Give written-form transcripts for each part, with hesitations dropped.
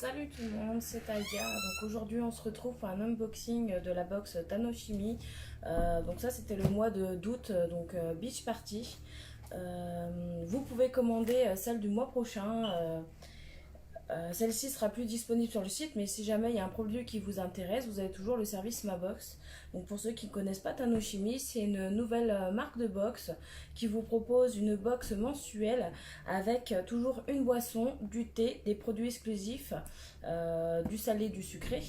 Salut tout le monde, c'est Aya. Donc aujourd'hui on se retrouve pour un unboxing de la box Tanoshimi. Donc ça c'était le mois d'août, donc Beach Party. Vous pouvez commander celle du mois prochain. Celle-ci sera plus disponible sur le site, mais si jamais il y a un produit qui vous intéresse, vous avez toujours le service MaBox. Donc pour ceux qui ne connaissent pas Tanoshimi, c'est une nouvelle marque de box qui vous propose une box mensuelle avec toujours une boisson, du thé, des produits exclusifs, du salé, du sucré.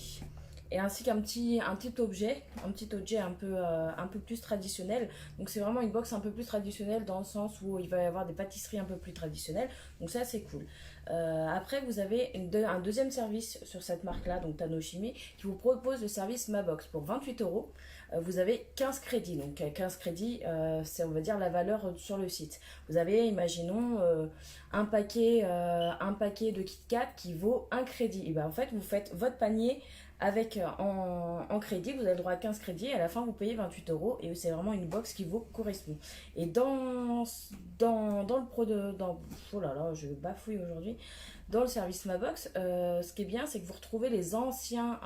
Et ainsi qu'un petit objet, un peu plus traditionnel. Donc c'est vraiment une box un peu plus traditionnelle dans le sens où il va y avoir des pâtisseries un peu plus traditionnelles. Donc ça c'est cool. Après vous avez un deuxième service sur cette marque là, donc Tanoshimi, qui vous propose le service MaBox pour 28 euros. Vous avez 15 crédits. Donc 15 crédits, c'est on va dire la valeur sur le site. Vous avez, imaginons, un paquet de Kit Kat qui vaut un crédit. Et ben en fait vous faites votre panier avec en crédit, vous avez le droit à 15 crédits et à la fin vous payez 28 euros et c'est vraiment une box qui vous correspond. Et dans le pro de... oh là là, je bafouille aujourd'hui. Dans le service MaBox, ce qui est bien, c'est que vous retrouvez les anciens...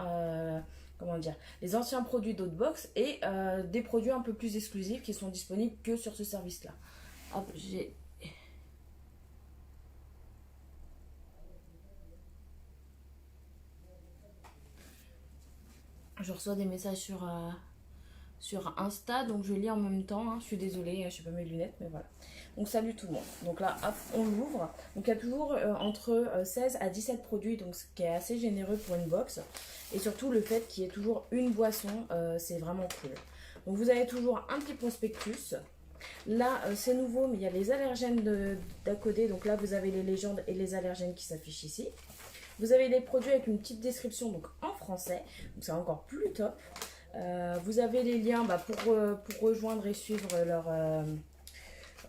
comment dire, les anciens produits d'autres box et des produits un peu plus exclusifs qui sont disponibles que sur ce service-là. Hop, j'ai... Je reçois des messages sur Insta, donc je lis en même temps, hein. Je suis désolée, je sais pas mes lunettes, mais voilà. Donc salut tout le monde. Donc là, hop, on l'ouvre. Donc il y a toujours entre 16 à 17 produits, donc ce qui est assez généreux pour une box. Et surtout le fait qu'il y ait toujours une boisson, c'est vraiment cool. Donc vous avez toujours un petit prospectus. Là, c'est nouveau, mais il y a les allergènes d'à côté. Donc là, vous avez les légendes et les allergènes qui s'affichent ici. Vous avez les produits avec une petite description donc en français, donc c'est encore plus top. Vous avez les liens pour rejoindre et suivre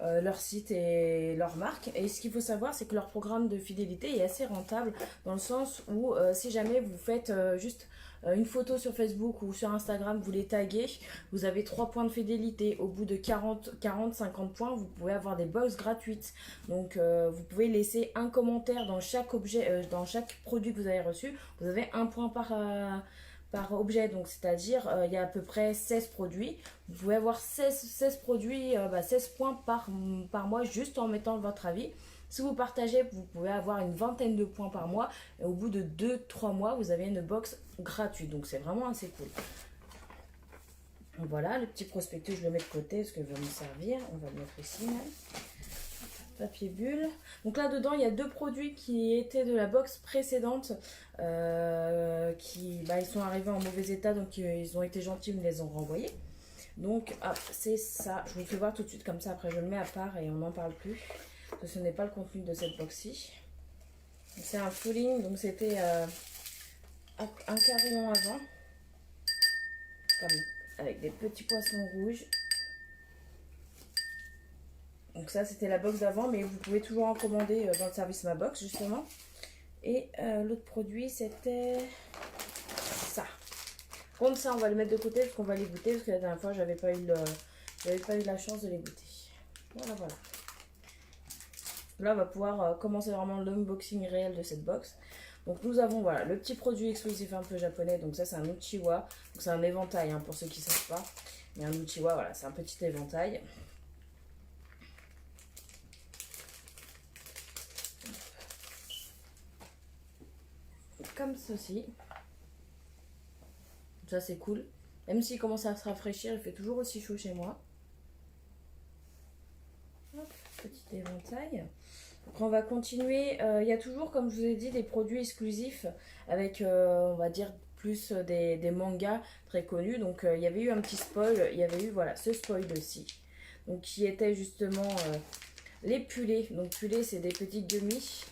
leur site et leur marque. Et ce qu'il faut savoir, c'est que leur programme de fidélité est assez rentable dans le sens où si jamais vous faites juste une photo sur Facebook ou sur Instagram, vous les taguez, vous avez 3 points de fidélité. Au bout de 40-50 points, vous pouvez avoir des box gratuites. Donc vous pouvez laisser un commentaire dans chaque objet, dans chaque produit que vous avez reçu. Vous avez un point par objet, donc c'est-à-dire il y a à peu près 16 produits. Vous pouvez avoir 16 produits, 16 points par mois juste en mettant votre avis. Si vous partagez, vous pouvez avoir une vingtaine de points par mois. Et au bout de 2-3 mois, vous avez une box gratuite. Donc c'est vraiment assez cool. Voilà, le petit prospectus, je le mets de côté parce qu'il va me servir. On va le mettre ici même. Papier bulle. Donc là dedans il y a deux produits qui étaient de la box précédente ils sont arrivés en mauvais état, donc ils ont été gentils, ils me les ont renvoyés. Donc hop, c'est ça, je vous fais voir tout de suite, comme ça après je le mets à part et on n'en parle plus, parce que ce n'est pas le contenu de cette box-ci. C'est un fooling, donc c'était un carillon avant, comme avec des petits poissons rouges. Donc ça c'était la box d'avant, mais vous pouvez toujours en commander dans le service MaBox justement. Et l'autre produit c'était ça. Contre ça on va le mettre de côté parce qu'on va les goûter, parce que la dernière fois j'avais pas eu la chance de les goûter. Voilà. Là on va pouvoir commencer vraiment l'unboxing réel de cette box. Donc nous avons voilà le petit produit exclusif un peu japonais, donc ça c'est un uchiwa, donc c'est un éventail hein, pour ceux qui ne savent pas. Mais un uchiwa voilà, c'est un petit éventail. Comme ceci. Ça c'est cool. Même s'il commence à se rafraîchir, il fait toujours aussi chaud chez moi. Hop, petit éventail. Après on va continuer. Il y a toujours, comme je vous ai dit, des produits exclusifs avec, on va dire, plus des mangas très connus. Donc il y avait eu un petit spoil. Il y avait eu voilà ce spoil-ci. Donc qui était justement les pulés. Donc pulés, c'est des petites gummies.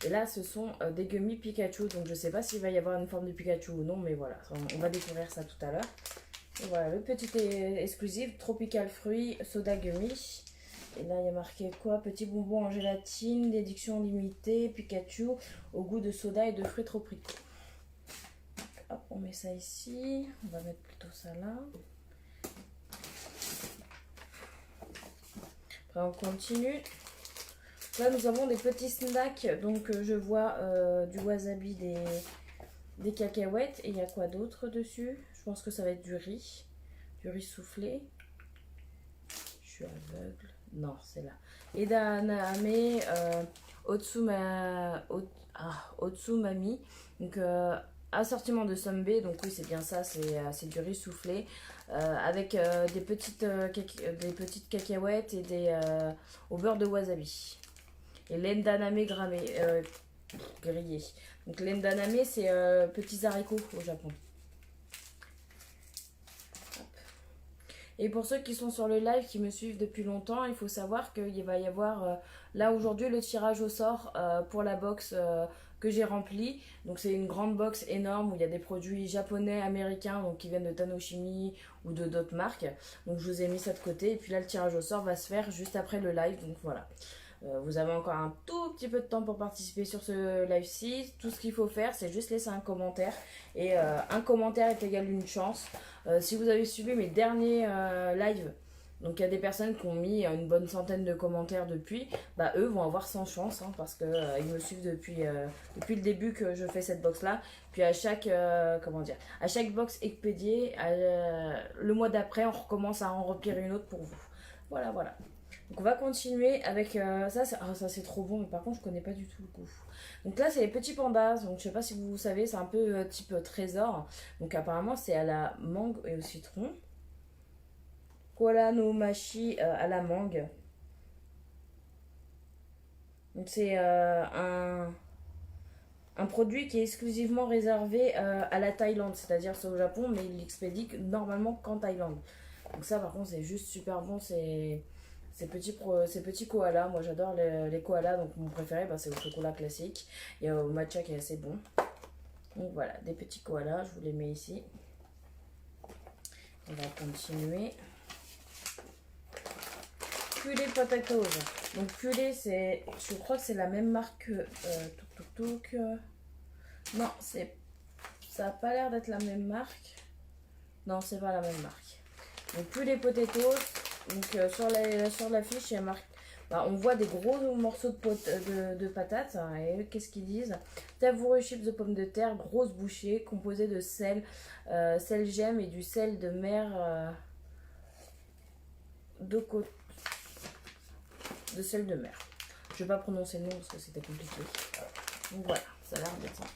Et là, ce sont des gummies Pikachu. Donc, je ne sais pas s'il va y avoir une forme de Pikachu ou non. Mais voilà, on va découvrir ça tout à l'heure. Et voilà, le petit exclusif, Tropical Fruit, Soda Gummy. Et là, il y a marqué quoi? Petit bonbon en gélatine, d'édition limitée, Pikachu, au goût de soda et de fruits tropicaux. Hop, on met ça ici. On va mettre plutôt ça là. Après, on continue. Là, nous avons des petits snacks. Donc, je vois du wasabi, des cacahuètes. Et il y a quoi d'autre dessus? Je pense que ça va être du riz. Du riz soufflé. Je suis aveugle. Non, c'est là. Edamame Otsumami. Donc, assortiment de sambé. Donc, oui, c'est bien ça. C'est du riz soufflé. Avec des petites cacahuètes et au beurre de wasabi. Et l'endaname grillé. Donc, l'endaname, c'est petits haricots au Japon. Et pour ceux qui sont sur le live, qui me suivent depuis longtemps, il faut savoir qu'il va y avoir là aujourd'hui le tirage au sort pour la box que j'ai remplie. Donc c'est une grande box énorme où il y a des produits japonais, américains, donc qui viennent de Tanoshimi ou de d'autres marques. Donc je vous ai mis ça de côté. Et puis là le tirage au sort va se faire juste après le live. Donc voilà. Vous avez encore un tout petit peu de temps pour participer sur ce live-ci. Tout ce qu'il faut faire, c'est juste laisser un commentaire. Et un commentaire est égal à une chance. Si vous avez suivi mes derniers lives, donc il y a des personnes qui ont mis une bonne centaine de commentaires depuis, bah eux vont avoir 100 chances hein, parce que ils me suivent depuis le début que je fais cette box là. Puis à chaque à chaque box expédiée, le mois d'après, on recommence à en remplir une autre pour vous. Voilà. Donc on va continuer avec ça. Ça c'est trop bon, mais par contre je connais pas du tout le goût. Donc là c'est les petits pandas. Donc je sais pas si vous savez, c'est un peu type trésor. Donc apparemment c'est à la mangue et au citron. Koala no machi à la mangue. Donc c'est un produit qui est exclusivement réservé à la Thaïlande. C'est-à-dire c'est au Japon, mais il l'expédie normalement qu'en Thaïlande. Donc ça par contre c'est juste super bon. Ces petits koalas, moi j'adore les koalas, donc mon préféré c'est au chocolat classique et au matcha qui est assez bon. Donc voilà, des petits koalas, je vous les mets ici. On va continuer. Purée potatoes. Donc purée, je crois que c'est la même marque que... Non, ça n'a pas l'air d'être la même marque. Non, c'est pas la même marque. Donc purée potatoes. Donc sur la fiche, il y a marqué, on voit des gros morceaux de patates. Hein, et qu'est-ce qu'ils disent? Savoureux chips de pommes de terre, grosses bouchées, composées de sel gemme et du sel de mer de sel de mer. Je vais pas prononcer le nom parce que c'était compliqué. Donc voilà, ça a l'air d'être sympa.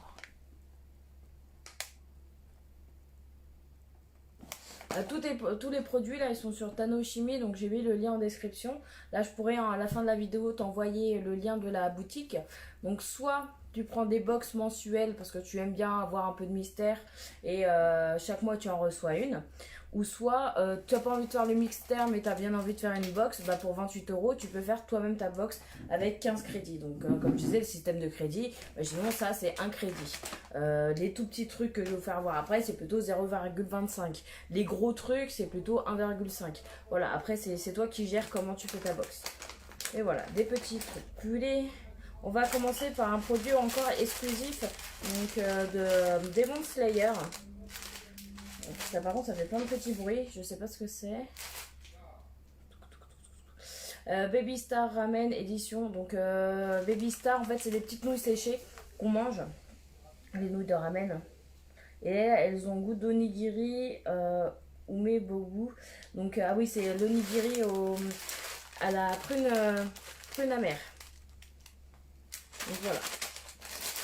Tous les produits là ils sont sur Tanoshimi, donc j'ai mis le lien en description. Là je pourrais à la fin de la vidéo t'envoyer le lien de la boutique. Donc soit tu prends des box mensuelles parce que tu aimes bien avoir un peu de mystère et chaque mois tu en reçois une. Ou soit tu n'as pas envie de faire le mixtaire mais tu as bien envie de faire une box, pour 28 €, tu peux faire toi-même ta box avec 15 crédits. Donc comme je disais, le système de crédit, sinon ça c'est un crédit. Les tout petits trucs que je vais vous faire voir après, c'est plutôt 0,25. Les gros trucs, c'est plutôt 1,5. Voilà, après c'est toi qui gères comment tu fais ta box. Et voilà, des petits trucs pulés. On va commencer par un produit encore exclusif donc de Demon Slayer. Ça, par contre, ça fait plein de petits bruits. Je sais pas ce que c'est. Baby Star Ramen édition. Donc, Baby Star, en fait, c'est des petites nouilles séchées qu'on mange. Les nouilles de ramen. Et elles ont goût d'onigiri umebobu. Donc, ah oui, c'est l'onigiri à la prune amère. Donc, voilà.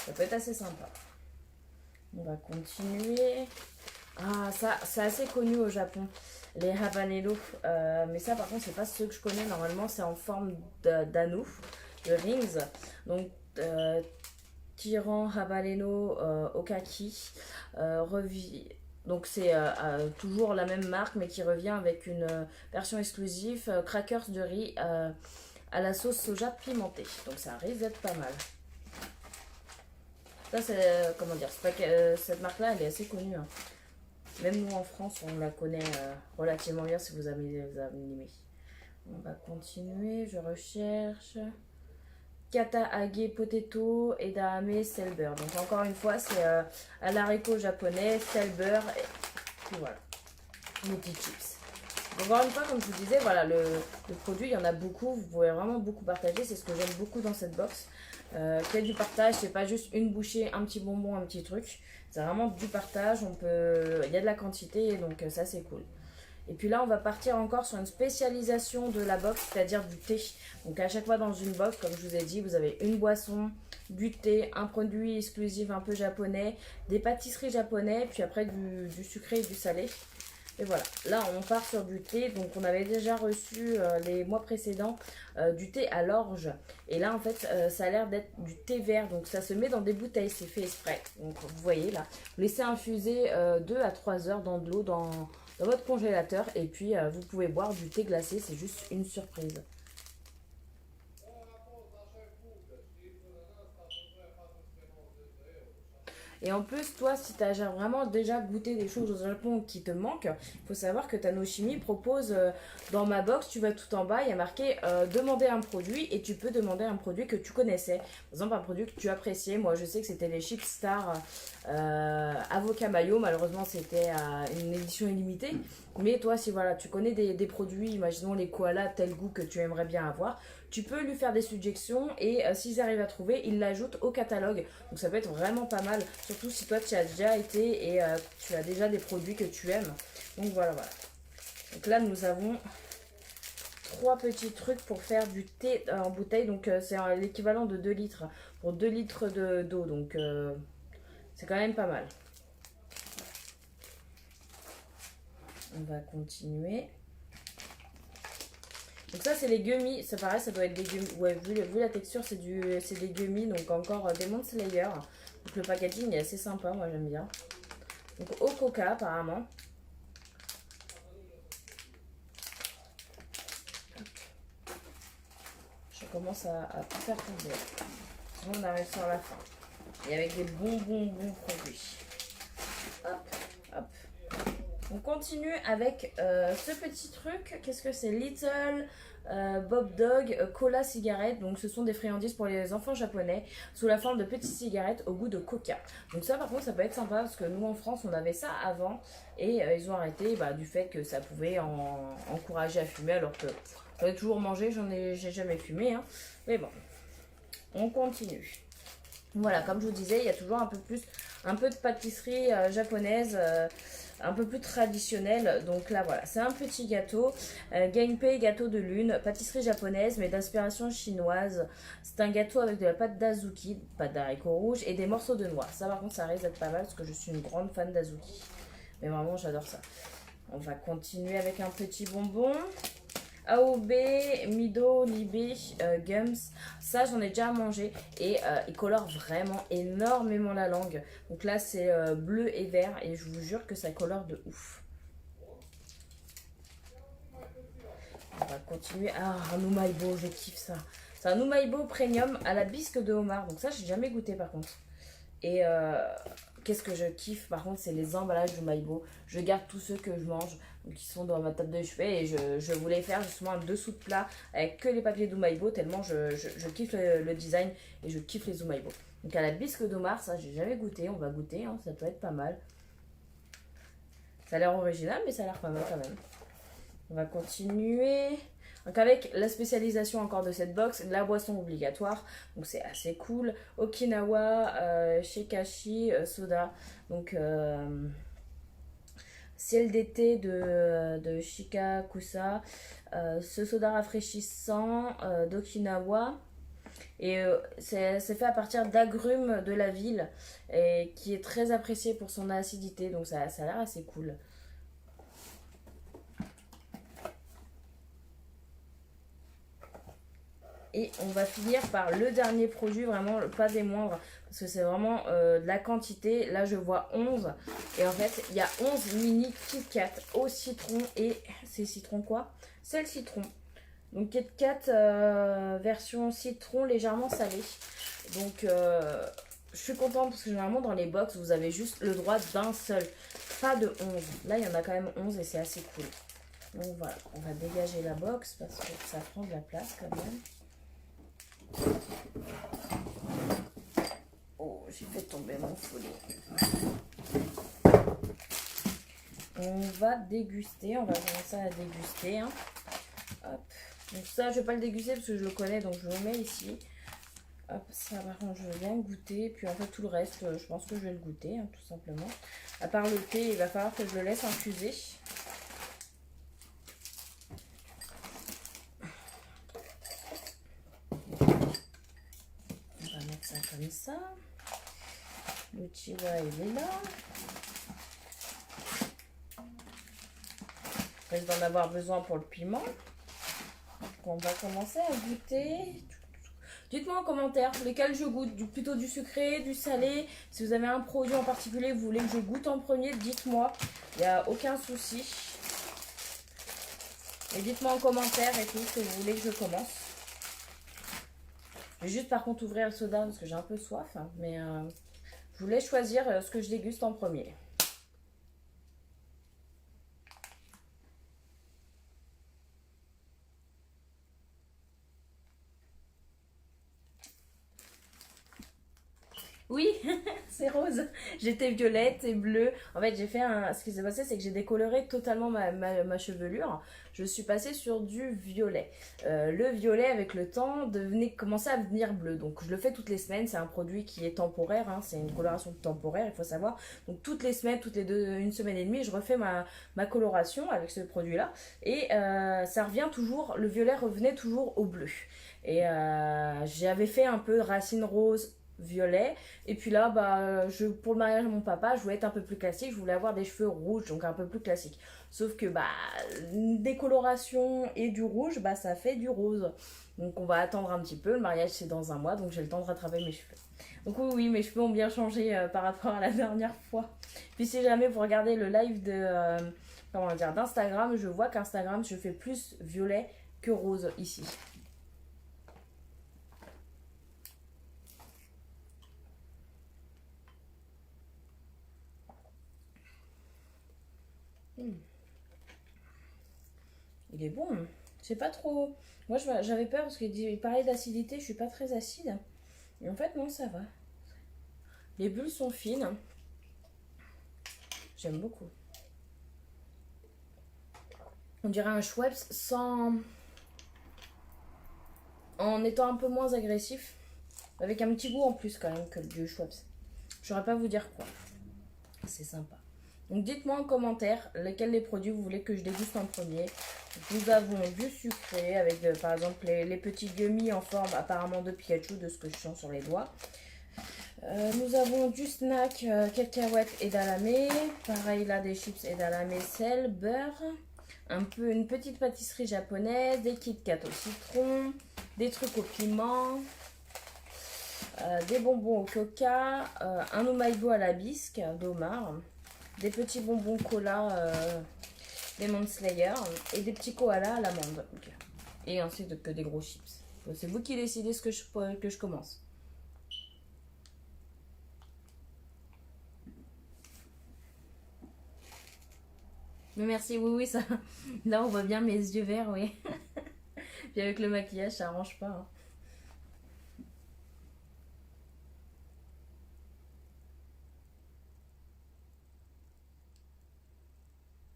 Ça peut être assez sympa. On va continuer. Ah, ça, c'est assez connu au Japon, les habanero. Mais ça, par contre, c'est pas ceux que je connais. Normalement, c'est en forme d'anneau, de rings. Donc, tyran habanero okaki. Donc, c'est toujours la même marque, mais qui revient avec une version exclusive crackers de riz à la sauce soja pimentée. Donc, ça risque d'être pas mal. Ça, c'est comment dire, cette marque-là, elle est assez connue. Hein. Même nous en France, on la connaît relativement bien si vous avez animé. On va continuer, je recherche. Kata Age Potato et Edamame Sel Beurre. Donc encore une fois, c'est à l'haricot japonais, sel beurre et puis voilà. Les petits chips. Encore une fois, comme je vous disais, voilà, le produit, il y en a beaucoup. Vous pouvez vraiment beaucoup partager. C'est ce que j'aime beaucoup dans cette box. Qu'il y a du partage, c'est pas juste une bouchée, un petit bonbon, un petit truc. C'est vraiment du partage. Il y a de la quantité, donc ça, c'est cool. Et puis là, on va partir encore sur une spécialisation de la box, c'est-à-dire du thé. Donc à chaque fois dans une box, comme je vous ai dit, vous avez une boisson, du thé, un produit exclusif un peu japonais, des pâtisseries japonaises, puis après du sucré et du salé. Et voilà, là on part sur du thé. Donc on avait déjà reçu les mois précédents du thé à l'orge. Et là en fait ça a l'air d'être du thé vert. Donc ça se met dans des bouteilles, c'est fait exprès. Donc vous voyez là, vous laissez infuser 2 à 3 heures dans de l'eau dans votre congélateur. Et puis vous pouvez boire du thé glacé, c'est juste une surprise. Et en plus, toi, si tu as vraiment déjà goûté des choses au Japon qui te manquent, il faut savoir que Tanoshimi propose, dans ma box, tu vas tout en bas, il y a marqué demander un produit et tu peux demander un produit que tu connaissais. Par exemple, un produit que tu appréciais. Moi, je sais que c'était les Chips Star Avocat Mayo. Malheureusement, c'était une édition illimitée. Mais toi, si voilà, tu connais des produits, imaginons les koalas, tel goût que tu aimerais bien avoir, tu peux lui faire des suggestions et s'ils arrivent à trouver, ils l'ajoutent au catalogue. Donc ça peut être vraiment pas mal, surtout si toi tu as déjà été et tu as déjà des produits que tu aimes. Donc voilà, voilà. Donc là nous avons 3 petits trucs pour faire du thé en bouteille. Donc c'est l'équivalent de 2 litres pour 2 litres d'eau. Donc c'est quand même pas mal. On va continuer. Donc ça c'est les gummies, ça pareil, ça doit être des gummies. Ouais, vu la texture c'est des gummies, donc encore Demon Slayer. Donc le packaging est assez sympa, moi j'aime bien. Donc au coca apparemment. Je commence à tout faire tomber. Sinon on arrive sur la fin. Et avec des bons produits. Hop, hop. On continue avec ce petit truc. Qu'est-ce que c'est? Little Bob Dog Cola Cigarette. Donc ce sont des friandises pour les enfants japonais sous la forme de petites cigarettes au goût de coca. Donc ça par contre ça peut être sympa parce que nous en France on avait ça avant et ils ont arrêté du fait que ça pouvait encourager à fumer, alors que j'en ai toujours mangé, j'ai jamais fumé hein. Mais bon, on continue. Voilà, comme je vous disais, il y a toujours un peu de pâtisserie japonaise, un peu plus traditionnelle. Donc là, voilà, c'est un petit gâteau, Genpei gâteau de lune, pâtisserie japonaise, mais d'inspiration chinoise. C'est un gâteau avec de la pâte d'azuki, pâte d'haricots rouges et des morceaux de noix. Ça, par contre, ça risque d'être pas mal parce que je suis une grande fan d'azuki. Mais vraiment, j'adore ça. On va continuer avec un petit bonbon. AOB, Mido, Libé, Gums, ça j'en ai déjà mangé et il colore vraiment énormément la langue. Donc là c'est bleu et vert et je vous jure que ça colore de ouf. On va continuer. Ah, un Umaibo, je kiffe ça. C'est un Umaibo premium à la bisque de homard. Donc ça j'ai jamais goûté par contre. Et qu'est-ce que je kiffe par contre, c'est les emballages d'Umaibo. Je garde tous ceux que je mange, qui sont dans ma table de chevet, et je voulais faire justement un dessous de plat avec que les papiers d'Umaibo, tellement je kiffe le design et je kiffe les Umaibo. Donc à la bisque d'Omar, ça j'ai jamais goûté, on va goûter, hein, ça peut être pas mal. Ça a l'air original mais ça a l'air pas mal quand même. On va continuer. Donc avec la spécialisation encore de cette box, la boisson obligatoire, donc c'est assez cool. Okinawa, Shikashi, Soda, donc ciel d'été de Shikakusa, ce soda rafraîchissant d'Okinawa. Et c'est fait à partir d'agrumes de la ville et qui est très apprécié pour son acidité, donc ça a l'air assez cool. Et on va finir par le dernier produit, vraiment pas des moindres, parce que c'est vraiment de la quantité. Là, je vois 11. Et en fait, il y a 11 mini Kit Kat au citron. Et c'est citron quoi? C'est le citron. Donc Kit Kat version citron légèrement salé. Donc je suis contente parce que généralement dans les box, vous avez juste le droit d'un seul. Pas de 11. Là, il y en a quand même 11 et c'est assez cool. Donc voilà, on va dégager la box parce que ça prend de la place quand même. Oh, j'ai fait tomber mon folio. on va déguster. On va commencer à déguster. Hein. Hop. Donc ça, je vais pas le déguster parce que je le connais, donc je le mets ici. Hop, ça par contre, je veux bien goûter. Puis en fait, tout le reste, je pense que je vais le goûter, hein, tout simplement. À part le thé, il va falloir que je le laisse infuser. On va mettre ça comme ça. Le chihuahua, il est là. Je risque d'en avoir besoin pour le piment. Donc on va commencer à goûter. Dites-moi en commentaire lesquels je goûte, plutôt du sucré, du salé. Si vous avez un produit en particulier que vous voulez que je goûte en premier, dites-moi. Il n'y a aucun souci. Et dites-moi en commentaire et tout ce que vous voulez que je commence. Je vais juste par contre ouvrir le soda parce que j'ai un peu soif. Hein, mais je voulais choisir ce que je déguste en premier. Oui, c'est rose. J'étais violette et bleue. En fait, j'ai fait un... Ce qui s'est passé, c'est que j'ai décoloré totalement ma chevelure. Je suis passée sur du violet. Le violet, avec le temps, commençait à devenir bleu. Donc, je le fais toutes les semaines. C'est un produit qui est temporaire. Hein. C'est une coloration temporaire, il faut savoir. Donc, toutes les semaines, une semaine et demie, je refais ma coloration avec ce produit-là. Et ça revient toujours... Le violet revenait toujours au bleu. Et j'avais fait un peu racine rose, violet, et puis là pour le mariage de mon papa je voulais être un peu plus classique, je voulais avoir des cheveux rouges, donc un peu plus classique, sauf que une décoloration et du rouge, ça fait du rose, donc on va attendre un petit peu. Le mariage c'est dans un mois, donc j'ai le temps de rattraper mes cheveux. Donc oui, mes cheveux ont bien changé par rapport à la dernière fois. Puis si jamais vous regardez le live d'Instagram, je vois qu'Instagram je fais plus violet que rose ici. Il est bon. C'est pas trop... Moi, j'avais peur parce qu'il parlait d'acidité. Je suis pas très acide. Et en fait, non, ça va. Les bulles sont fines. J'aime beaucoup. On dirait un Schweppes sans... En étant un peu moins agressif. Avec un petit goût en plus quand même que du Schweppes. Je saurais pas vous dire quoi. C'est sympa. Donc dites-moi en commentaire lesquels des produits vous voulez que je déguste en premier. Nous avons du sucré avec par exemple les petits gummies en forme apparemment de Pikachu, de ce que je sens sur les doigts. Nous avons du snack cacahuètes et dalamé. Pareil là, des chips et dalamé, sel, beurre. Une petite pâtisserie japonaise, des Kit Kat au citron, des trucs au piment. Des bonbons au coca, un Omaibo à la bisque d'Omar, des petits bonbons cola Lemon Slayer et des petits koalas à l'amande. Okay. Et ensuite que des gros chips. C'est vous qui décidez que je commence. Mais merci, oui, ça. Là on voit bien mes yeux verts, oui. Puis avec le maquillage, ça arrange pas. Hein.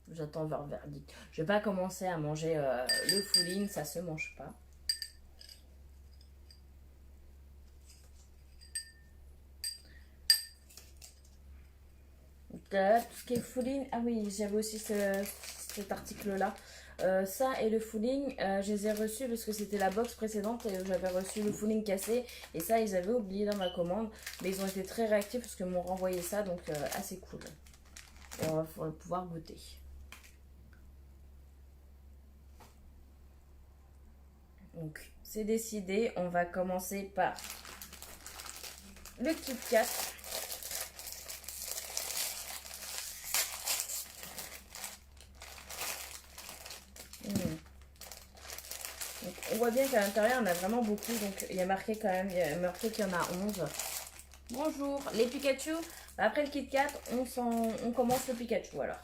J'attends leur verdict. Je vais pas commencer à manger le fouling, ça se mange pas. Donc, tout ce qui est fouling, ah oui, j'avais aussi cet article-là. Ça et le fouling, je les ai reçus parce que c'était la box précédente et j'avais reçu le fouling cassé. Et ça, ils avaient oublié dans ma commande. Mais ils ont été très réactifs parce qu'ils m'ont renvoyé ça, donc assez cool. Et on va pouvoir goûter. Donc, c'est décidé. On va commencer par le Kit Kat. Donc, on voit bien qu'à l'intérieur, on a vraiment beaucoup. Donc, il y a marqué quand même, il y a marqué qu'il y en a 11. Bonjour, les Pikachu. Après le Kit Kat, on commence le Pikachu alors.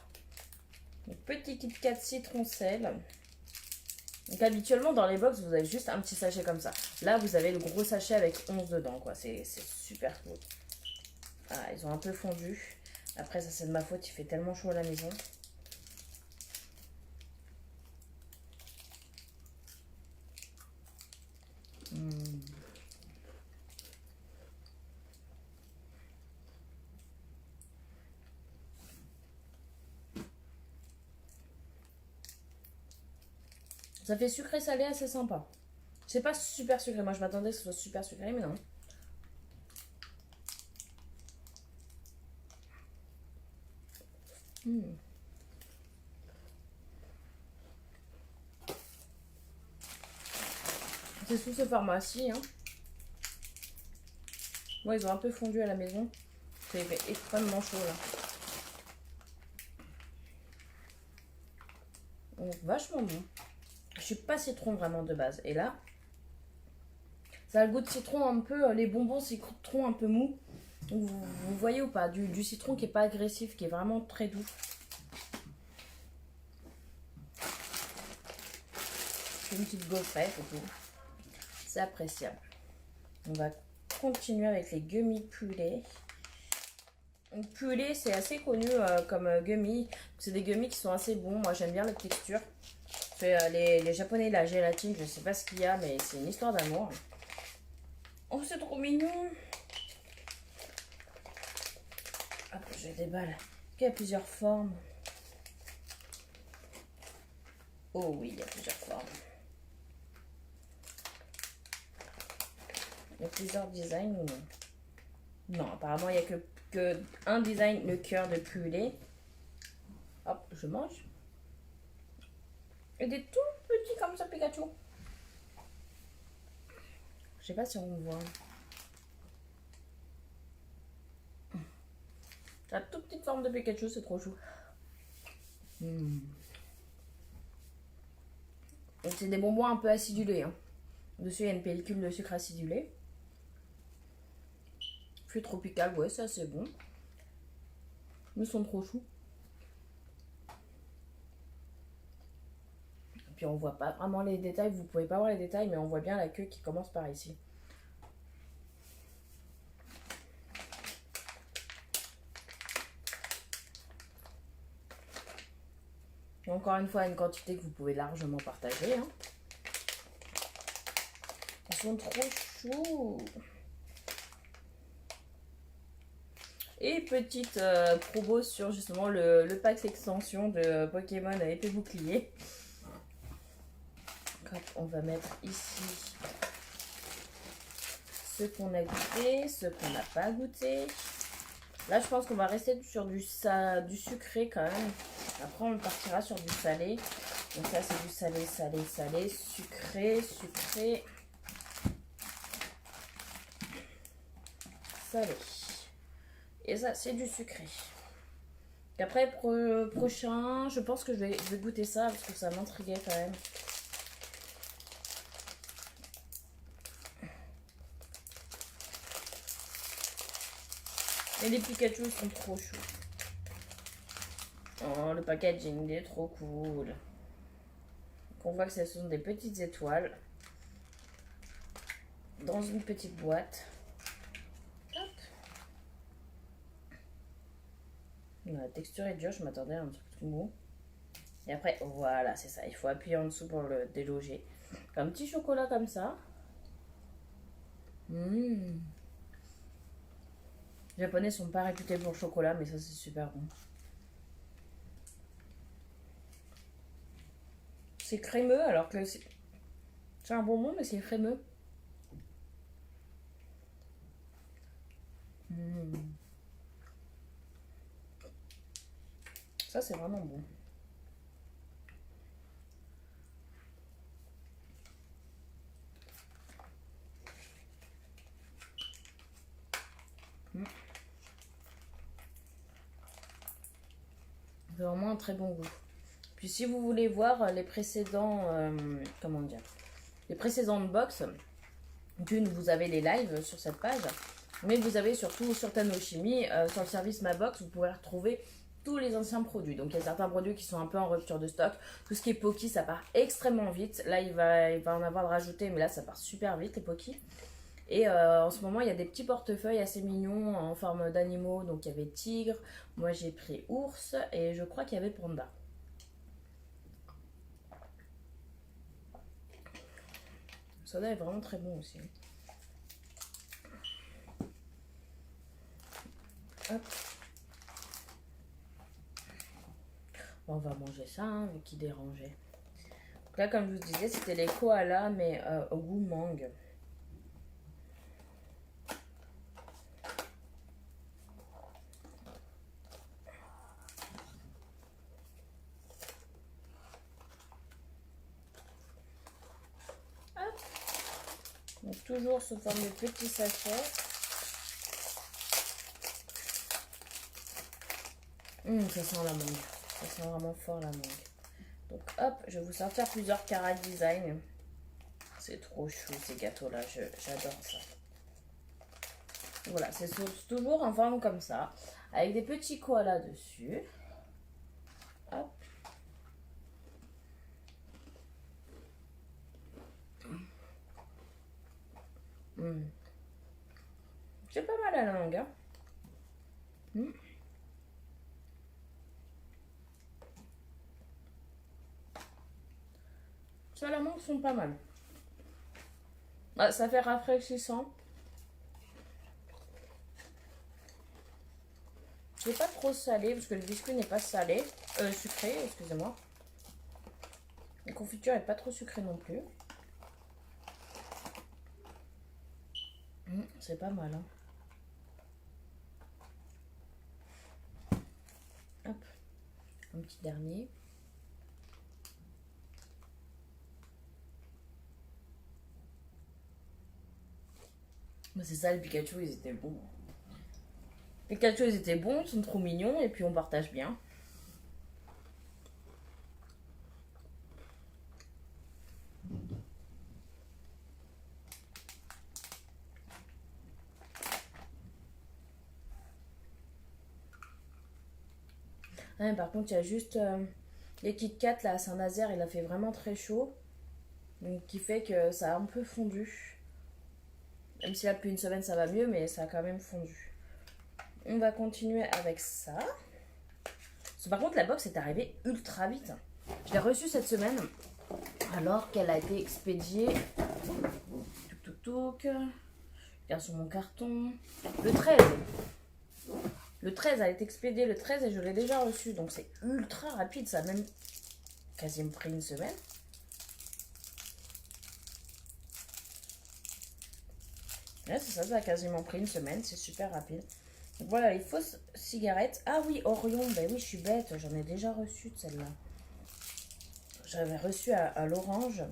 Donc, petit Kit Kat citron sel. Donc habituellement dans les box vous avez juste un petit sachet comme ça. Là vous avez le gros sachet avec 11 dedans quoi. C'est super cool. Ah, ils ont un peu fondu. Après ça c'est de ma faute, il fait tellement chaud à la maison. Ça fait sucré-salé assez sympa. C'est pas super sucré. Moi, je m'attendais que ce soit super sucré, mais non. C'est sous ce format-ci. Hein. Moi, ils ont un peu fondu à la maison. C'est extrêmement chaud là. Donc, vachement bon. Je suis pas citron vraiment de base. Et là, ça a le goût de citron un peu. Les bonbons citron un peu mou. Vous voyez ou pas, du citron qui est pas agressif, qui est vraiment très doux. Une petite gaufrette et tout. C'est appréciable. On va continuer avec les gummies Poulet. Poulet, c'est assez connu comme gummy. C'est des gummies qui sont assez bons. Moi, j'aime bien la texture. Les Japonais, la gélatine, je sais pas ce qu'il y a, mais c'est une histoire d'amour. Oh, c'est trop mignon. Hop, je déballe. Il y a plusieurs formes. Oh oui, il y a plusieurs formes. Il y a plusieurs designs ou non? Non, apparemment, il n'y a que un design, le cœur de poulet. Hop, je mange. Et des tout petits comme ça, Pikachu. Je sais pas si on voit. La toute petite forme de Pikachu, c'est trop chou. C'est des bonbons un peu acidulés. Hein. Dessus, il y a une pellicule de sucre acidulé. Fruit tropical, ouais, ça c'est bon. Ils sont trop choux. Et puis on voit pas vraiment les détails, vous pouvez pas voir les détails, mais on voit bien la queue qui commence par ici. Encore une fois, une quantité que vous pouvez largement partager. Hein. Ils sont trop choux. Et petite promo sur justement le pack extension de Pokémon à épée bouclier. Hop, on va mettre ici ce qu'on a goûté, ce qu'on n'a pas goûté. Là, je pense qu'on va rester sur du sucré quand même. Après, on partira sur du salé. Donc ça, c'est du salé, salé, salé, sucré, sucré, salé. Et ça, c'est du sucré. Et après, prochain, je pense que je vais goûter ça parce que ça m'intriguait quand même. Et les Pikachu sont trop chauds. Oh, le packaging, il est trop cool. Donc on voit que ce sont des petites étoiles. Dans une petite boîte. Hop. La texture est dure, je m'attendais à un truc tout mou. Et après, voilà, c'est ça. Il faut appuyer en dessous pour le déloger. Un petit chocolat comme ça. Les Japonais sont pas réputés pour le chocolat, mais ça c'est super bon. C'est crémeux alors que c'est un bonbon, mais c'est crémeux. Ça c'est vraiment bon. C'est vraiment un très bon goût. Puis si vous voulez voir les précédents, comment dire, les précédentes box, d'une vous avez les lives sur cette page, mais vous avez surtout sur Tanoshimi, sur le service Ma Box, vous pouvez retrouver tous les anciens produits. Donc il y a certains produits qui sont un peu en rupture de stock. Tout ce qui est Poki, ça part extrêmement vite. Là, il va en avoir rajouté, mais là, ça part super vite les Poki. Et en ce moment, il y a des petits portefeuilles assez mignons en forme d'animaux. Donc il y avait tigre, moi j'ai pris ours et je crois qu'il y avait panda. Le soda est vraiment très bon aussi. Hop. On va manger ça, hein, vu qu'il dérangeait. Là, comme je vous disais, c'était les koalas, mais au goût mangue. Donc toujours sous forme de petits sachets. Ça sent la mangue. Ça sent vraiment fort la mangue. Donc hop, je vais vous sortir plusieurs Cara Design. C'est trop chou ces gâteaux là, j'adore ça. Voilà, c'est toujours en forme comme ça. Avec des petits koalas dessus. Hop. C'est pas mal à la langue. Hein. Ça, la mangue sont pas mal. Ah, ça fait rafraîchissant. C'est pas trop salé parce que le biscuit n'est pas salé. Sucré, excusez-moi. La confiture n'est pas trop sucrée non plus. C'est pas mal. Hein. Hop. Un petit dernier. C'est ça, le Pikachu, ils étaient bons. Les Pikachu, ils étaient bons, ils sont trop mignons et puis on partage bien. Ouais, par contre, il y a juste les Kit Kat là à Saint-Nazaire, il a fait vraiment très chaud. Donc, qui fait que ça a un peu fondu. Même si là, depuis une semaine, ça va mieux, mais ça a quand même fondu. On va continuer avec ça. Par contre, la box est arrivée ultra vite. Je l'ai reçue cette semaine, alors qu'elle a été expédiée. Touc. Regarde sur mon carton. Le 13. Le 13, elle a été expédiée le 13 et je l'ai déjà reçue. Donc c'est ultra rapide. Ça a même quasiment pris une semaine. Ouais, c'est ça, ça a quasiment pris une semaine. C'est super rapide. Donc voilà, les fausses cigarettes. Ah oui, Orion. Ben oui, je suis bête. J'en ai déjà reçu de celle-là. J'avais reçu à l'orange.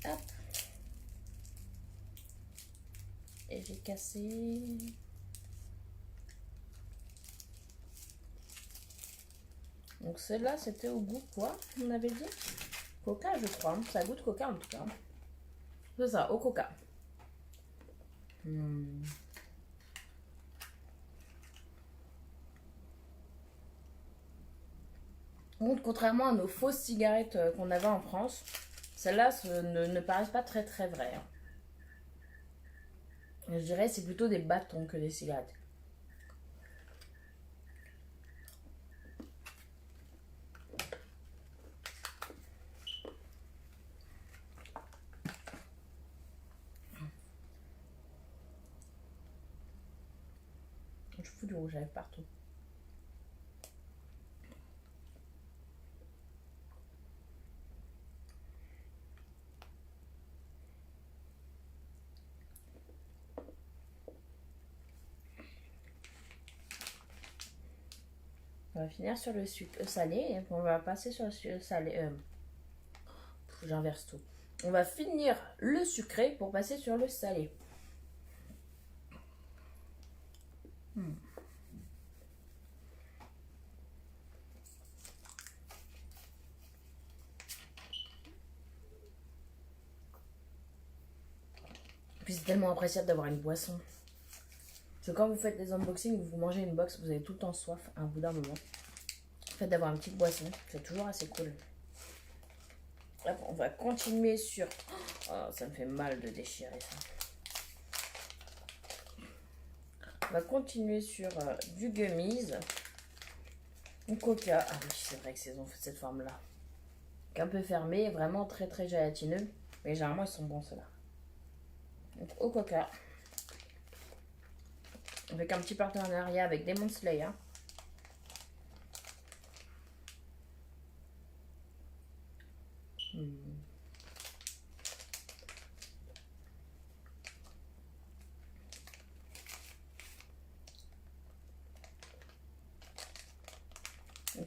Hop. Et j'ai cassé. Donc celle-là, c'était au goût quoi, on avait dit? Coca, je crois. Ça goûte coca en tout cas. C'est ça, au coca. Donc, contrairement à nos fausses cigarettes qu'on avait en France, celles-là ne paraissent pas très très vraies. Hein. Je dirais c'est plutôt des bâtons que des cigarettes. Je fous du rouge à lèvres partout. On va finir sur le sucre salé et on va passer sur le sucre salé. J'inverse tout. On va finir le sucré pour passer sur le salé. Puis c'est tellement appréciable d'avoir une boisson. Parce que quand vous faites des unboxings, vous mangez une box, vous avez tout le temps soif à un bout d'un moment. Le fait d'avoir une petite boisson, c'est toujours assez cool. Hop, on va continuer sur... Oh, ça me fait mal de déchirer ça. On va continuer sur du gummies. Un coca. Ah oui, c'est vrai que c'est cette forme-là. Un peu fermé, vraiment très très gélatineux. Mais généralement, ils sont bons ceux-là. Donc au coca. Avec un petit partenariat avec Demon Slayer. Donc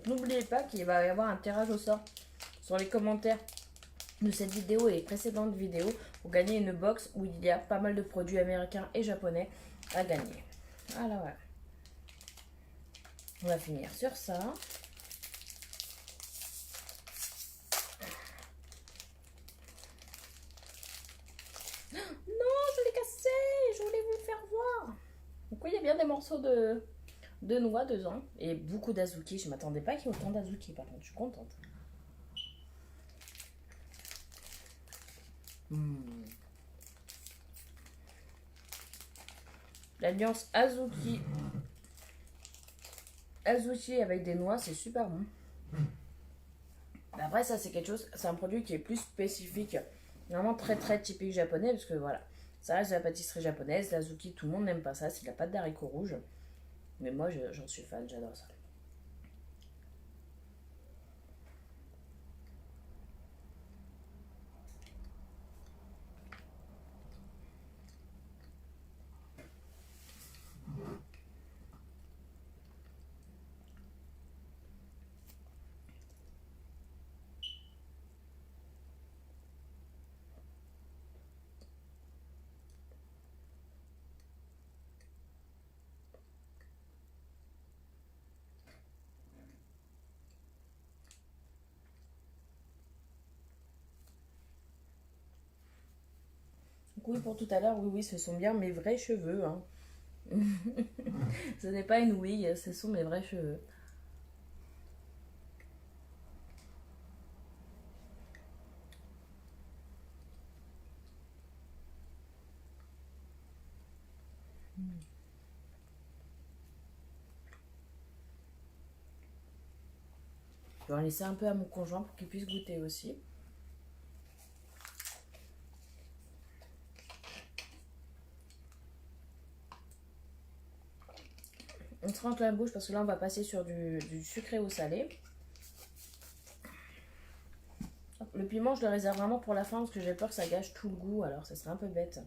n'oubliez pas qu'il va y avoir un tirage au sort sur les commentaires de cette vidéo et les précédentes vidéos pour gagner une box où il y a pas mal de produits américains et japonais à gagner. Voilà, voilà. On va finir sur ça. Non, je l'ai cassé. Je voulais vous le faire voir. Donc oui, il y a bien des morceaux de noix dedans et beaucoup d'azuki. Je m'attendais pas qu'il y ait autant d'azuki, par contre, je suis contente. L'alliance azuki avec des noix, c'est super bon. Après, ça, c'est quelque chose, c'est un produit qui est plus spécifique, vraiment très très typique japonais, parce que voilà, ça reste de la pâtisserie japonaise. L'azuki, tout le monde n'aime pas ça, c'est de la pâte d'haricots rouges. Mais moi, j'en suis fan, j'adore ça. Donc oui, pour tout à l'heure, oui, ce sont bien mes vrais cheveux. Hein. Ce n'est pas une ouïe, ce sont mes vrais cheveux. Je vais en laisser un peu à mon conjoint pour qu'il puisse goûter aussi. On se rentre la bouche parce que là on va passer sur du sucré au salé. Le piment je le réserve vraiment pour la fin parce que j'ai peur que ça gâche tout le goût, alors ça serait un peu bête.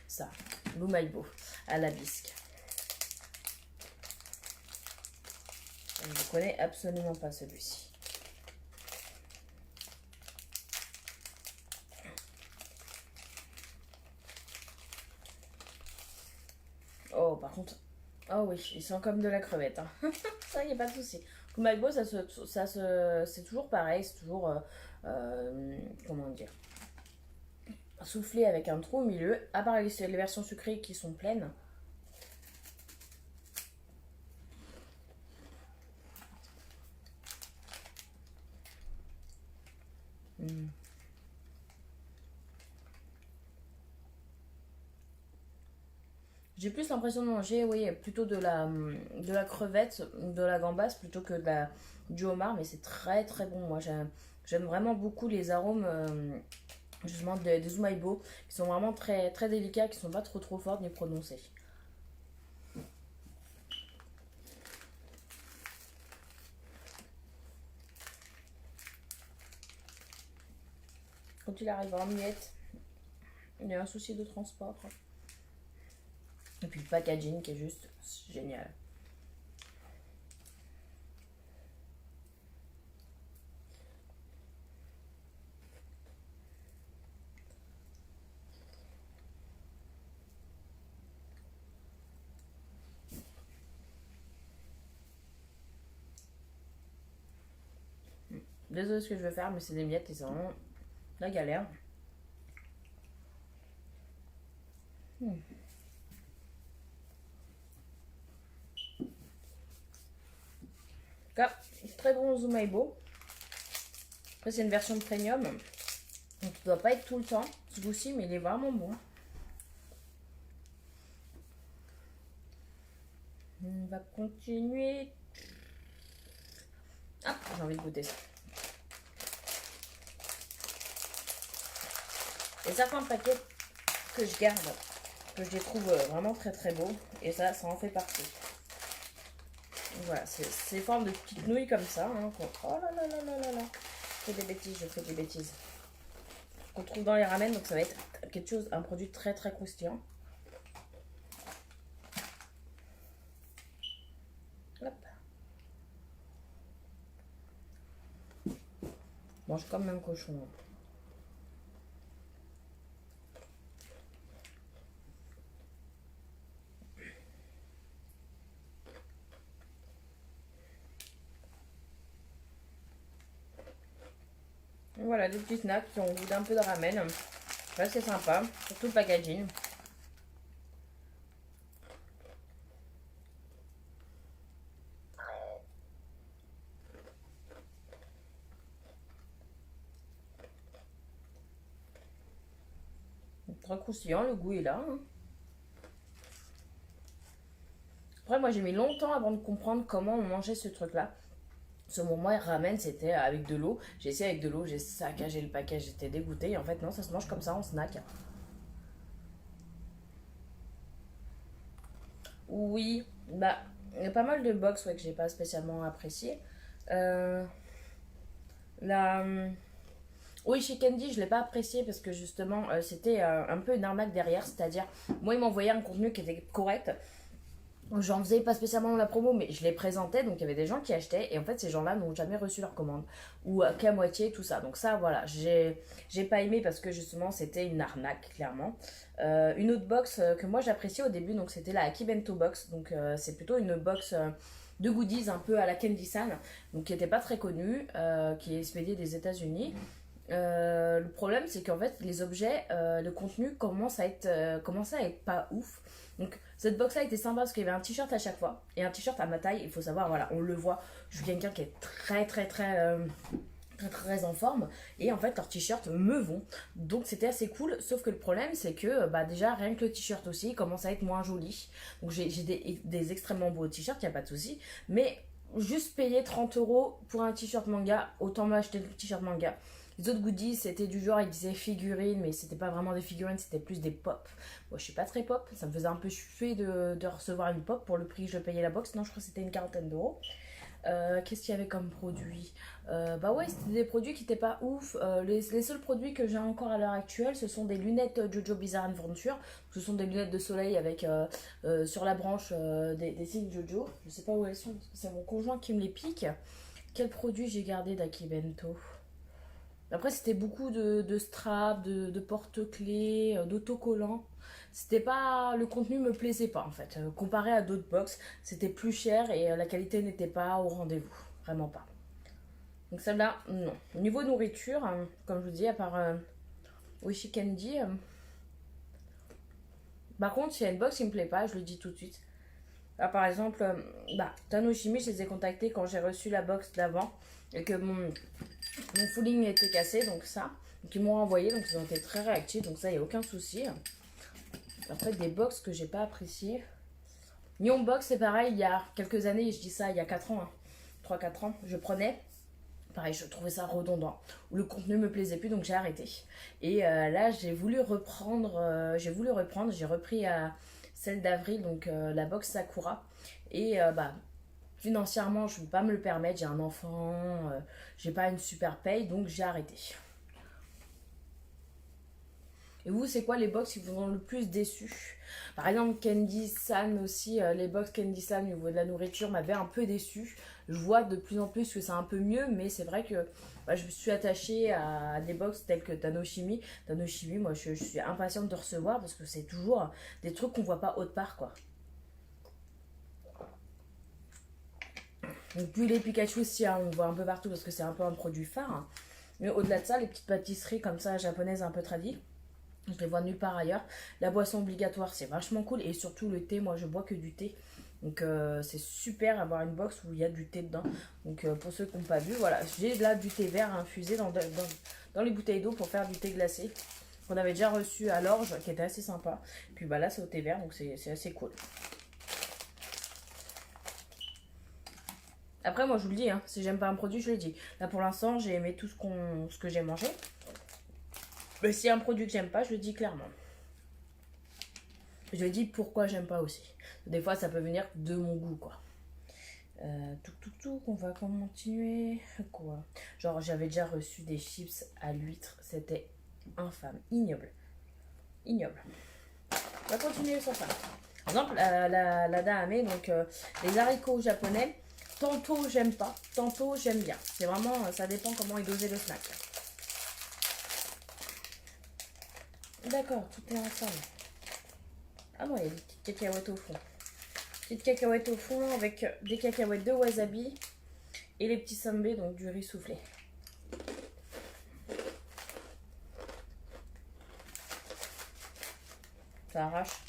Ça, l'Umaibo à la bisque. Je ne connais absolument pas celui-ci. Oh, par contre, oh oui, ils sont comme de la crevette. Hein. Ça, il n'y a pas de souci. L'Umaibo, c'est toujours pareil, c'est toujours, comment dire, soufflé avec un trou au milieu, à part les versions sucrées qui sont pleines. J'ai plus l'impression de manger, oui, plutôt de la crevette, de la gambasse, plutôt que du homard, mais c'est très très bon. Moi, j'aime vraiment beaucoup les arômes, justement, des Umaibo, qui sont vraiment très très délicats, qui sont pas trop forts ni prononcés. Quand il arrive en miettes, il y a un souci de transport. Et puis le packaging qui est juste génial. Désolée ce que je vais faire, mais c'est des miettes et c'est vraiment la galère. Cas, très bon Umaibo. Après, c'est une version premium. Donc, il ne doit pas être tout le temps ce goût-ci, mais il est vraiment bon. On va continuer. Ah, j'ai envie de goûter ça. Il y a certains paquets que je garde, que je les trouve vraiment très très beaux. Et ça en fait partie. Voilà, c'est forme de petites nouilles comme ça. Hein, oh là là là là là là. Je fais des bêtises, je fais des bêtises. Qu'on trouve dans les ramen, donc ça va être quelque chose, un produit très très croustillant. Hop. Mange comme un cochon. Voilà, des petits snacks qui ont goût d'un peu de ramen. Ouais, c'est sympa, surtout le packaging. Très croustillant, le goût est là. Hein. Après, moi j'ai mis longtemps avant de comprendre comment on mangeait ce truc-là. Ce moment, ramen, c'était avec de l'eau. J'ai essayé avec de l'eau, j'ai saccagé le paquet, j'étais dégoûtée. Et en fait, non, ça se mange comme ça en snack. Oui, bah, il y a pas mal de box ouais, que j'ai pas spécialement apprécié. Euh, la. Oui, chez Candy, je l'ai pas apprécié parce que justement, c'était un peu une arnaque derrière. C'est-à-dire, moi, ils m'envoyaient un contenu qui était correct. J'en faisais pas spécialement la promo, mais je les présentais, donc il y avait des gens qui achetaient, et en fait ces gens-là n'ont jamais reçu leur commande, ou qu'à moitié, tout ça. Donc ça, voilà, j'ai pas aimé parce que justement c'était une arnaque, clairement. Une autre box que moi j'appréciais au début, donc c'était la Aki Bento Box, donc c'est plutôt une box de goodies un peu à la Candy-san, donc qui était pas très connue, qui est expédiée des États-Unis. Le problème, c'est qu'en fait, les objets, le contenu commence à être pas ouf. Donc, cette box-là était sympa parce qu'il y avait un t-shirt à chaque fois. Et un t-shirt à ma taille, il faut savoir, voilà, on le voit. Je suis quelqu'un qui est très en forme. Et en fait, leurs t-shirts me vont. Donc, c'était assez cool. Sauf que le problème, c'est que bah, déjà, rien que le t-shirt aussi, il commence à être moins joli. Donc, j'ai des extrêmement beaux t-shirts, il n'y a pas de souci. Mais juste payer 30 € pour un t-shirt manga, autant m'acheter le t-shirt manga. Les autres goodies, c'était du genre, ils disaient figurines, mais c'était pas vraiment des figurines, c'était plus des pop. Moi, je suis pas très pop, ça me faisait un peu chuer de recevoir une pop pour le prix que je payais la box. Non, je crois que c'était une quarantaine d'euros. Qu'est-ce qu'il y avait comme produit bah ouais, c'était des produits qui n'étaient pas ouf. Les seuls produits que j'ai encore à l'heure actuelle, ce sont des lunettes Jojo Bizarre Adventure. Ce sont des lunettes de soleil avec sur la branche des signes Jojo. Je sais pas où elles sont, parce que c'est mon conjoint qui me les pique. Quel produit j'ai gardé d'Akibento? Après, c'était beaucoup de straps, de porte-clés, d'autocollants. C'était pas. Le contenu me plaisait pas en fait. Comparé à d'autres box, c'était plus cher et la qualité n'était pas au rendez-vous. Vraiment pas. Donc celle-là, non. Au niveau nourriture, comme je vous dis, à part Wishi Candy, par contre, s'il y a une box qui me plaît pas, je le dis tout de suite. Là, par exemple, Tanoshimi, je les ai contactés quand j'ai reçu la box d'avant et que mon fooling était cassé, donc ça. Donc ils m'ont renvoyé, donc ils ont été très réactifs, donc ça, il n'y a aucun souci. Après, des box que j'ai pas appréciées. Nyon Box, c'est pareil, il y a quelques années, je dis ça, il y a 4 ans, 3-4 ans, je prenais. Pareil, je trouvais ça redondant. Le contenu me plaisait plus, donc j'ai arrêté. Et là, j'ai voulu reprendre, j'ai repris celle d'avril, donc la box Sakura. Et financièrement, je ne peux pas me le permettre, j'ai un enfant, j'ai pas une super paye, donc j'ai arrêté. Et vous, c'est quoi les box qui vous ont le plus déçu? Par exemple, Candy San aussi, les box Candy San au niveau de la nourriture m'avaient un peu déçu. Je vois de plus en plus que c'est un peu mieux, mais c'est vrai que je me suis attachée à des box telles que Tanoshimi. Tanoshimi, moi je suis impatiente de recevoir parce que c'est toujours des trucs qu'on voit pas autre part quoi. Donc puis les Pikachu aussi, hein, on voit un peu partout parce que c'est un peu un produit phare. Hein. Mais au-delà de ça, les petites pâtisseries comme ça japonaises un peu tradies. Je les vois nulle part ailleurs. La boisson obligatoire, c'est vachement cool. Et surtout le thé, moi je bois que du thé. Donc c'est super avoir une box où il y a du thé dedans. Donc pour ceux qui n'ont pas vu, voilà. J'ai là du thé vert infusé dans les bouteilles d'eau pour faire du thé glacé. Qu'on avait déjà reçu à l'orge, qui était assez sympa. Puis là c'est au thé vert, donc c'est assez cool. Après moi je vous le dis, hein, si j'aime pas un produit, je le dis. Là pour l'instant j'ai aimé tout ce que j'ai mangé. Mais s'il y a un produit que j'aime pas, je le dis clairement. Je dis pourquoi j'aime pas aussi. Des fois, ça peut venir de mon goût, quoi. On va continuer. Quoi? Genre, j'avais déjà reçu des chips à l'huître. C'était infâme, ignoble. Ignoble. On va continuer sur ça. Par exemple, la dame, donc les haricots japonais, tantôt j'aime pas, tantôt j'aime bien. C'est vraiment, ça dépend comment est dosé le snack. D'accord, tout est ensemble. Ah non, il y a des petites cacahuètes au fond. Petites cacahuètes au fond avec des cacahuètes de wasabi et les petits sambé, donc du riz soufflé. Ça arrache.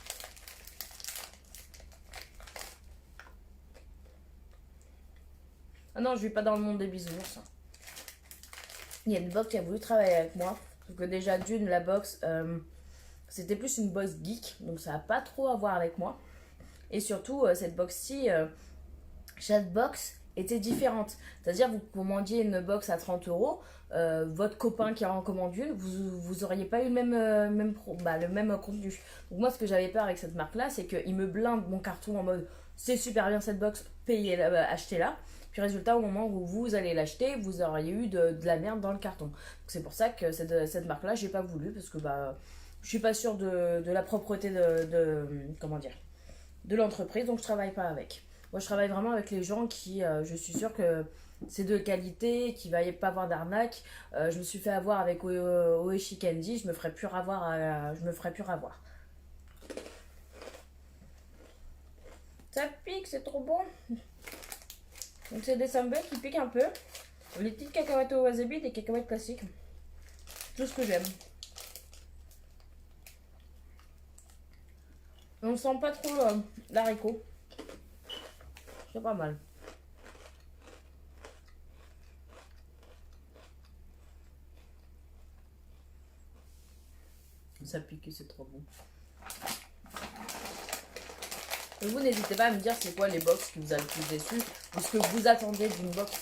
Ah non, je vis pas dans le monde des bisounours. Il y a une box qui a voulu travailler avec moi. Parce que déjà, d'une, la box, c'était plus une box geek. Donc ça n'a pas trop à voir avec moi. Et surtout, cette box-ci, chaque box était différente. C'est-à-dire, vous commandiez une box à 30 euros. Votre copain qui en commande une, vous auriez pas eu le même contenu. Donc moi, ce que j'avais peur avec cette marque-là, c'est qu'il me blinde mon carton en mode c'est super bien cette box, payez-la, achetez-la. Puis résultat, au moment où vous allez l'acheter, vous auriez eu de la merde dans le carton. C'est pour ça que cette marque-là, j'ai pas voulu parce que je suis pas sûre de la propreté comment dire, de l'entreprise, donc je travaille pas avec. Moi, je travaille vraiment avec les gens qui, je suis sûre que c'est de qualité, qu'il va pas avoir d'arnaque. Je me suis fait avoir avec Oeshi Candy, je me ferai plus avoir. Je me ferai plus avoir. Ça pique, c'est trop bon. Donc c'est des sambé qui piquent un peu. Les petites cacahuètes au wasabi, des cacahuètes classiques. Tout ce que j'aime. On sent pas trop l'haricot. C'est pas mal. Ça pique, c'est trop bon. Et vous, n'hésitez pas à me dire c'est quoi les box qui vous a le plus déçu ou ce que vous attendez d'une box.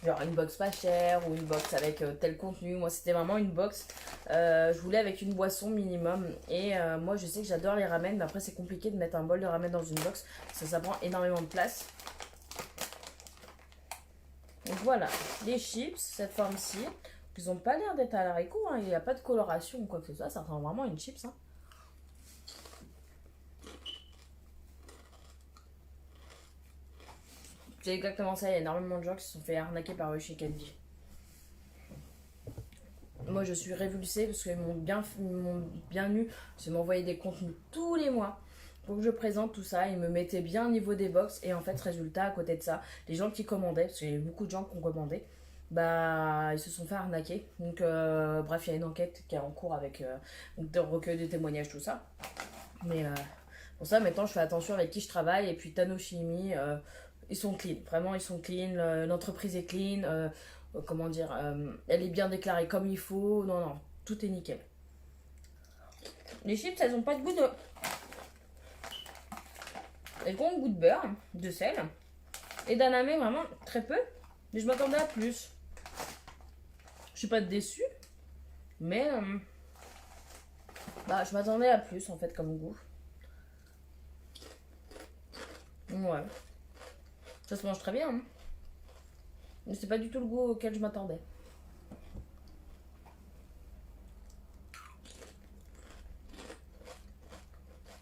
Genre une box pas chère ou une box avec tel contenu. Moi, c'était vraiment une box. Je voulais avec une boisson minimum. Et moi, je sais que j'adore les ramen. Mais après, c'est compliqué de mettre un bol de ramen dans une box. Ça prend énormément de place. Donc voilà, les chips, cette forme-ci. Ils n'ont pas l'air d'être à l'haricot. Hein. Il n'y a pas de coloration ou quoi que ce soit. Ça ressemble vraiment à une chips. Hein. C'est exactement ça. Il y a énormément de gens qui se sont fait arnaquer par Oeshi Candy. Moi, je suis révulsée parce qu'ils m'ont bien eu. Ils m'envoyaient des contenus tous les mois pour que je présente tout ça. Ils me mettaient bien au niveau des box. Et en fait, résultat, à côté de ça, les gens qui commandaient, parce qu'il y a beaucoup de gens qui ont commandé, ils se sont fait arnaquer. Donc, bref, il y a une enquête qui est en cours avec des recueils de témoignages, tout ça. Mais pour ça, maintenant, je fais attention avec qui je travaille. Et puis, Tanoshimi, ils sont clean. Vraiment, ils sont clean. L'entreprise est clean. Comment dire, elle est bien déclarée comme il faut. Non, non, tout est nickel. Les chips, elles ont pas de goût de... Elles ont un goût de beurre, de sel. Et d'anamé, vraiment, très peu. Mais je m'attendais à plus. Je suis pas déçue. Mais... je m'attendais à plus, en fait, comme goût. Ouais. Ça se mange très bien, hein. Mais c'est pas du tout le goût auquel je m'attendais.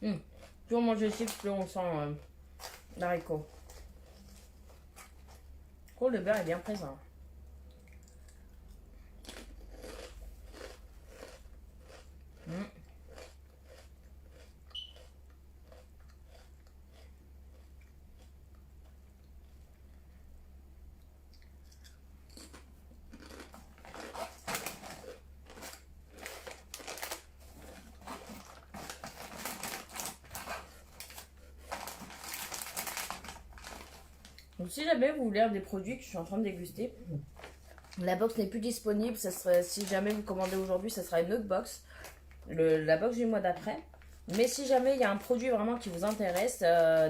Plus on mange les chips, plus on sent l'haricot. Le beurre est bien présent. Donc si jamais vous voulez un des produits que je suis en train de déguster, la box n'est plus disponible. Ça serait, si jamais vous commandez aujourd'hui, ça sera une autre box. La box du mois d'après. Mais si jamais il y a un produit vraiment qui vous intéresse,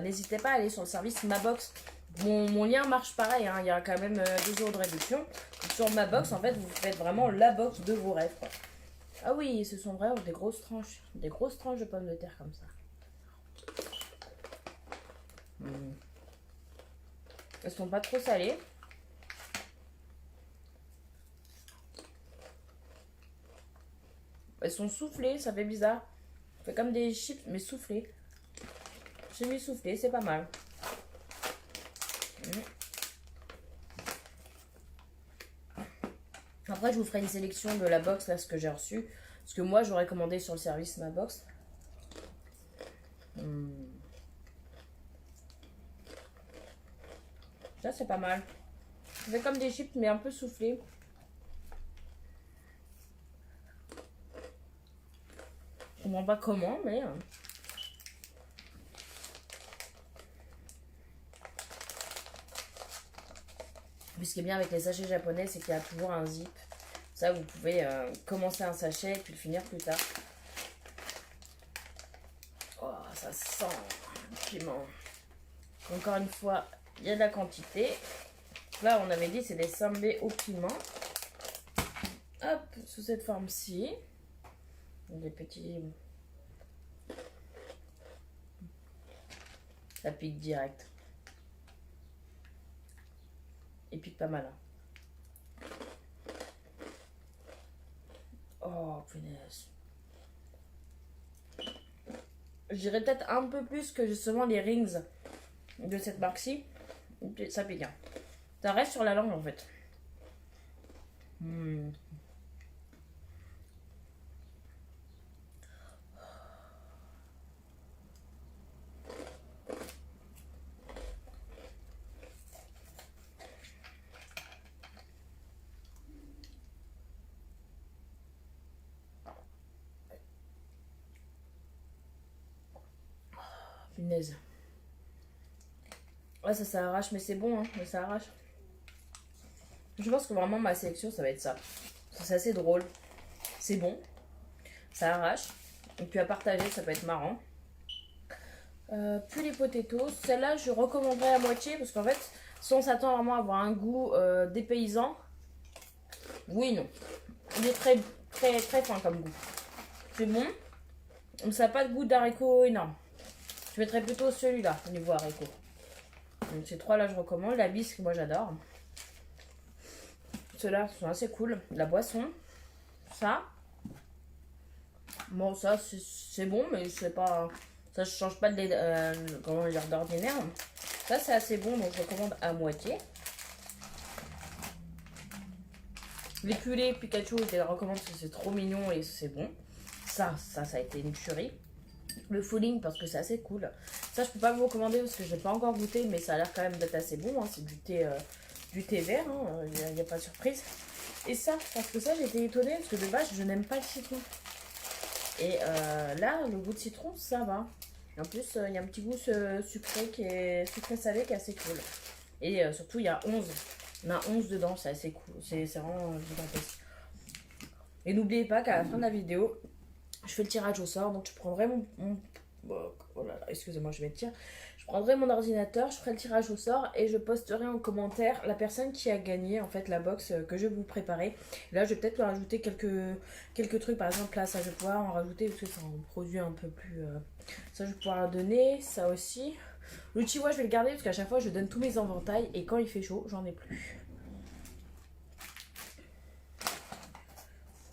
n'hésitez pas à aller sur le service Mabox. Mon lien marche pareil, hein, il y a quand même 2 euros de réduction. Sur Mabox, en fait, vous faites vraiment la box de vos rêves, quoi. Ah oui, ce sont vraiment des grosses tranches de pommes de terre comme ça. Elles sont pas trop salées. Elles sont soufflées, ça fait bizarre. Ça fait comme des chips, mais soufflées. Semi-soufflées, c'est pas mal. Après, je vous ferai une sélection de la box, là, ce que j'ai reçu. Parce que moi, j'aurais commandé sur le service ma box. Ça, c'est pas mal. Ça fait comme des chips, mais un peu soufflés. Je comprends pas comment, mais... Puis ce qui est bien avec les sachets japonais, c'est qu'il y a toujours un zip. Ça, vous pouvez commencer un sachet et puis le finir plus tard. Oh, ça sent le piment. Encore une fois, il y a de la quantité. Là, on avait dit c'est des sambé au piment. Hop, sous cette forme-ci. Des petits... Ça pique direct. Il pique pas mal. Hein. Oh, punaise. Je dirais peut-être un peu plus que justement les rings de cette marque-ci. Ça pique. Hein. Ça reste sur la langue en fait. Punaise. Ouais, ça arrache, mais c'est bon, hein, mais ça arrache. Je pense que vraiment ma sélection, ça va être ça. C'est assez drôle. C'est bon. Ça arrache. Et puis à partager, ça peut être marrant. Puis les potatoes. Celle-là, je recommanderais à moitié parce qu'en fait, si on s'attend vraiment à avoir un goût dépaysant, oui, non. Il est très, très, très fin comme goût. C'est bon. Ça n'a pas de goût d'haricot énorme. Je mettrais plutôt celui-là au niveau haricot. Donc ces trois-là, je recommande. La bisque, moi j'adore. Ceux-là sont assez cool. La boisson. Ça. Bon, ça, c'est bon, mais c'est pas... Ça ne change pas de comment dire, d'ordinaire. Ça, c'est assez bon, donc je recommande à moitié. Les purées Pikachu, je les recommande parce que c'est trop mignon et c'est bon. Ça a été une tuerie. Le Falling parce que c'est assez cool. Ça, je peux pas vous recommander parce que je n'ai pas encore goûté, mais ça a l'air quand même d'être assez bon. Hein. C'est du thé vert, il n'y a pas de surprise. Et ça, parce que ça, j'ai été étonnée parce que de base, je n'aime pas le citron. Et là, le goût de citron, ça va. En plus, il y a un petit goût sucré qui est sucré-salé qui est assez cool. Et surtout, il y a 11. On a 11 dedans, c'est assez cool. C'est vraiment gigantesque. Et n'oubliez pas qu'à la fin de la vidéo, je fais le tirage au sort. Donc, je prendrai oh là là, excusez-moi, je vais tirer. Je prendrai mon ordinateur, je ferai le tirage au sort et je posterai en commentaire la personne qui a gagné en fait la box que je vais vous préparer. Là, je vais peut-être rajouter quelques trucs. Par exemple, là, ça, je vais pouvoir en rajouter parce que c'est un produit un peu plus... Ça, je vais pouvoir donner. Ça aussi. Le chihuahua, je vais le garder parce qu'à chaque fois, je donne tous mes inventaires et quand il fait chaud, j'en ai plus.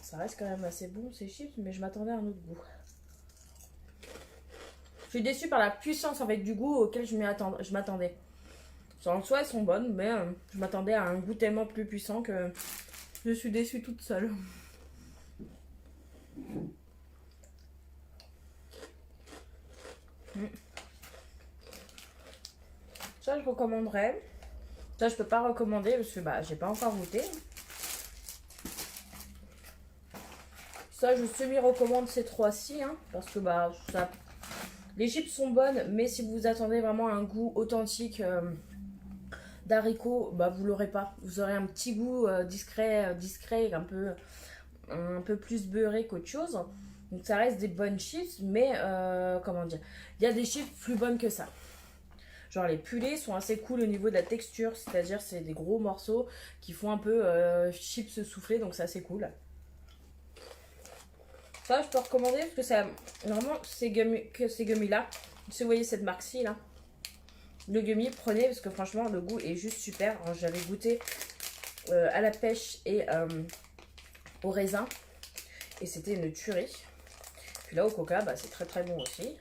Ça reste quand même assez bon ces chips, mais je m'attendais à un autre goût. Je suis déçue par la puissance en fait du goût auquel je m'attendais. En soi, elles sont bonnes, mais je m'attendais à un goût tellement plus puissant que je suis déçue toute seule. Ça, je recommanderais. Ça, je peux pas recommander parce que j'ai pas encore goûté. Ça, je semi-recommande ces trois-ci, hein, parce que ça... Les chips sont bonnes, mais si vous attendez vraiment un goût authentique d'haricot, vous l'aurez pas. Vous aurez un petit goût discret, un peu plus beurré qu'autre chose. Donc ça reste des bonnes chips, mais comment dire, il y a des chips plus bonnes que ça. Genre les purées sont assez cool au niveau de la texture, c'est-à-dire c'est des gros morceaux qui font un peu chips soufflés, donc c'est assez cool. Ça, je peux recommander parce que ça, normalement, ces gummies là, si vous voyez cette marque-ci là, le gummy, prenez parce que franchement le goût est juste super. J'avais goûté à la pêche et au raisin et c'était une tuerie. Puis là au coca, bah, c'est très très bon aussi.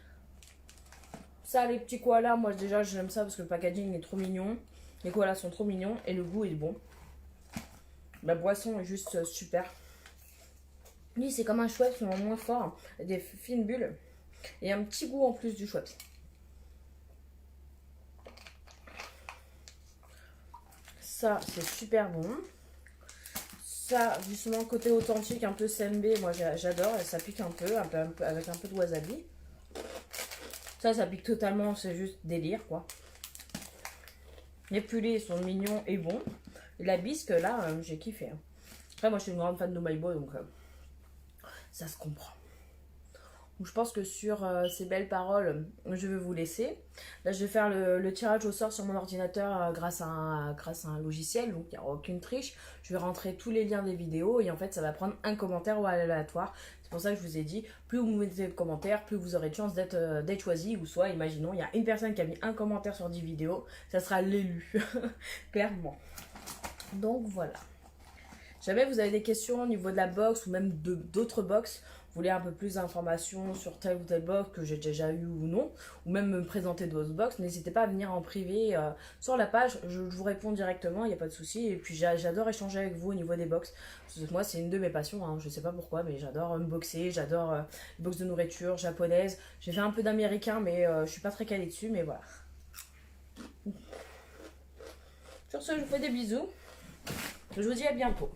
Ça, les petits koalas, moi déjà j'aime ça parce que le packaging est trop mignon. Les koalas sont trop mignons et le goût est bon. La boisson est juste super. Lui c'est comme un Schweppes mais en moins fort, des fines bulles et un petit goût en plus du Schweppes. Ça c'est super bon. Ça justement côté authentique un peu senbei, moi j'adore, ça pique un peu avec un peu de wasabi. Ça pique totalement, c'est juste délire quoi. Les pulés sont mignons et bons. Et la bisque là j'ai kiffé. Après moi je suis une grande fan de Maïbo donc ça se comprend. Donc, je pense que sur ces belles paroles, je vais vous laisser. Là, je vais faire le tirage au sort sur mon ordinateur grâce à un logiciel, donc il n'y aura aucune triche. Je vais rentrer tous les liens des vidéos et en fait, ça va prendre un commentaire au aléatoire. C'est pour ça que je vous ai dit, plus vous mettez de commentaires, plus vous aurez de chance d'être choisi. Ou soit, imaginons, il y a une personne qui a mis un commentaire sur 10 vidéos, ça sera l'élu, clairement. Donc voilà. Jamais vous avez des questions au niveau de la box ou même d'autres box, vous voulez un peu plus d'informations sur telle ou telle box que j'ai déjà eu ou non, ou même me présenter d'autres box, n'hésitez pas à venir en privé sur la page, je vous réponds directement, il n'y a pas de souci. Et puis j'adore échanger avec vous au niveau des box. Parce que moi c'est une de mes passions, hein, je sais pas pourquoi, mais j'adore unboxer, j'adore les box de nourriture japonaise. J'ai fait un peu d'américain, mais je suis pas très calée dessus, mais voilà. Sur ce, je vous fais des bisous, je vous dis à bientôt.